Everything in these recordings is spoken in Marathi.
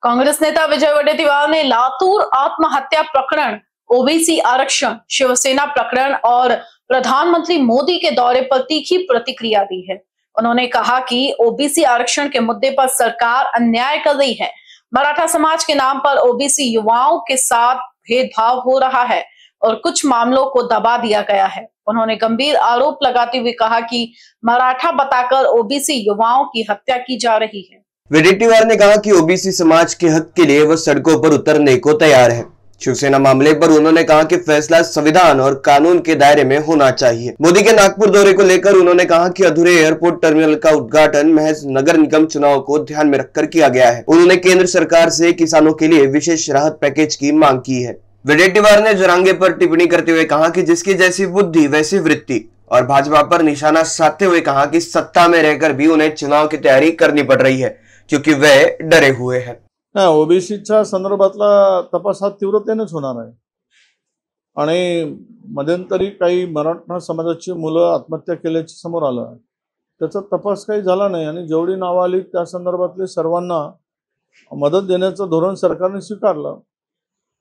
कांग्रेस नेता विजय वडेट्टीवार ने लातूर आत्महत्या प्रकरण, ओबीसी आरक्षण, शिवसेना प्रकरण और प्रधानमंत्री मोदी के दौरे पर तीखी प्रतिक्रिया दी है। उन्होंने कहा कि ओबीसी आरक्षण के मुद्दे पर सरकार अन्याय कर रही है। मराठा समाज के नाम पर ओबीसी युवाओं के साथ भेदभाव हो रहा है और कुछ मामलों को दबा दिया गया है। उन्होंने गंभीर आरोप लगाते हुए कहा कि मराठा बताकर ओबीसी युवाओं की हत्या की जा रही है। वडेट्टीवार ने कहा कि ओबीसी समाज के हक के लिए वह सड़कों पर उतरने को तैयार है। शिवसेना मामले पर उन्होंने कहा कि फैसला संविधान और कानून के दायरे में होना चाहिए। मोदी के नागपुर दौरे को लेकर उन्होंने कहा कि अधूरे एयरपोर्ट टर्मिनल का उद्घाटन महज नगर निगम चुनाव को ध्यान में रखकर किया गया है। उन्होंने केंद्र सरकार से किसानों के लिए विशेष राहत पैकेज की मांग की है। वडेट्टीवार ने जरांगे पर टिप्पणी करते हुए कहा कि जिसकी जैसी बुद्धि वैसी वृत्ति, और भाजपा पर निशाना साधते हुए कहा कि सत्ता में रहकर भी उन्हें चुनाव की तैयारी करनी पड़ रही है क्योंकि वे डरे हुए हैं। ओबीसीच्या संदर्भातला तपास हा तीव्रतेनेच होणार आहे आणि मध्यंतरी काही मराठा समाजाची मुलं आत्महत्या केल्याचे समोर आलं, त्याचा तपास काही झाला नाही आणि जेवढी नावं आली त्या संदर्भातले सर्वांना मदत देण्याचं धोरण सरकारने स्वीकारलं।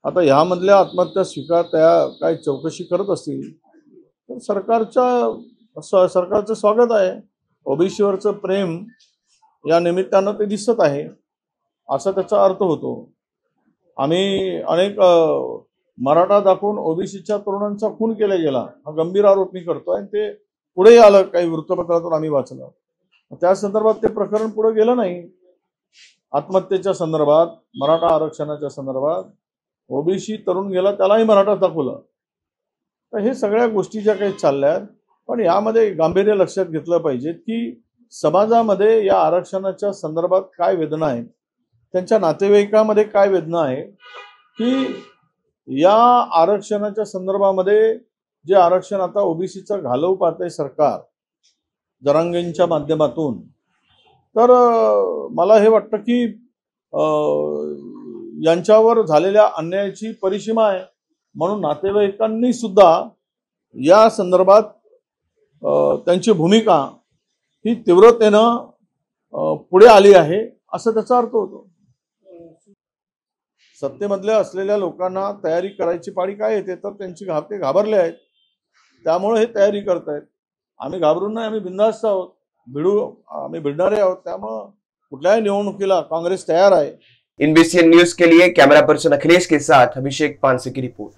आता ह्यामधल्या आत्महत्या त्या काय चौकशी करत असतील तर सरकारचं स्वागत आहे। ओबीसीवरचं प्रेम या निमित्तानं ते दिसत आहे असा त्याचा अर्थ होतो। आम्ही अनेक मराठा दाखवून ओबीसीच्या तरुणांचा खून केला गेला हा गंभीर आरोप मी करतो आणि ते पुढे आलं, काही वृत्तपत्रातून आम्ही वाचलं। त्या संदर्भात ते प्रकरण पुढे गेलं नाही। आत्महत्येच्या संदर्भात, मराठा आरक्षणाच्या संदर्भात ओबीसी तरुण गेला त्यालाही मराठा दाखवलं। तर हे सगळ्या गोष्टी ज्या काही चालल्यात, पण यामध्ये गांभीर्य लक्षात घेतलं पाहिजे की समाजामध्ये या आरक्षणाच्या संदर्भात काय वेदना आहेत, त्यांच्या नातेवाईकांमध्ये काय वेदना आहे की या आरक्षणाच्या संदर्भामध्ये जे आरक्षण आता ओबीसीचं घालवू पाहतंय सरकार जरांगेंच्या माध्यमातून, तर मला हे वाटतं की यांच्यावर झालेल्या अन्यायाची परिसीमा आहे। म्हणून नातेवाईकांनी सुद्धा या संदर्भात त्यांची भूमिका ही तीव्रतेनं पुढे आली आहे असं त्याचा अर्थ होतो। सत्तेमधल्या असलेल्या लोकांना तयारी करायची पाळी काय येते तर ते घाबरले आहेत, त्यामुळे हे तयारी करतायत। आम्ही घाबरून नाही, आम्ही बिनधास्त आहोत, आम्ही भिडणारे आहोत। त्यामुळे कुठल्याही निवडणुकीला कांग्रेस तयार आहे। INBCN न्यूज के लिए कैमरा पर्सन अखिलेश के साथ अभिषेक पानसे की रिपोर्ट।